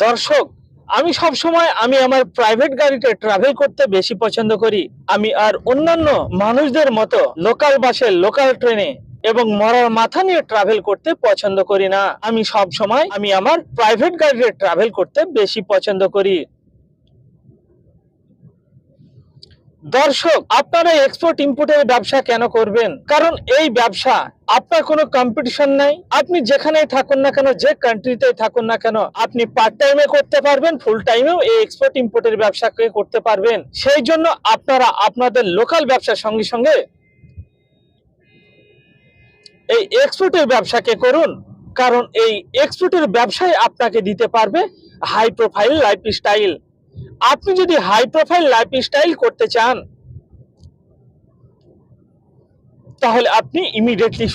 দর্শক, আমি সব সময় আমার প্রাইভেট গাড়িতে ট্রাভেল করতে বেশি পছন্দ করি। আমি আর অন্যান্য মানুষদের মতো লোকাল বাসে, লোকাল ট্রেনে এবং মরার মাথা নিয়ে ট্রাভেল করতে পছন্দ করি না। আমি সব সময় আমার প্রাইভেট গাড়িতে ট্রাভেল করতে বেশি পছন্দ করি। দর্শক, আপনারা এক্সপোর্ট ইম্পোর্টের ব্যবসা কেন করবেন? কারণ এই ব্যবসা আপনার কোনো কম্পিটিশন নাই। আপনি যেখানেই থাকুন না কেন, যে কান্ট্রিতেই থাকুন না কেন, আপনি পার্ট টাইমে করতে পারবেন, ফুল টাইমেও এই এক্সপোর্ট ইম্পোর্টের ব্যবসাকে করতে পারবেন। সেই জন্য আপনারা আপনাদের লোকাল ব্যবসার সঙ্গে সঙ্গে এই এক্সপোর্টের ব্যবসাকে করুন। কারণ এই এক্সপোর্টের ব্যবসায় আপনাকে দিতে পারবে হাই প্রোফাইল লাইফস্টাইল। আপনি যদি হাই প্রোফাইল লাইফস্টাইল করতে চান, তাহলে আপনি ইমিডিয়েটলি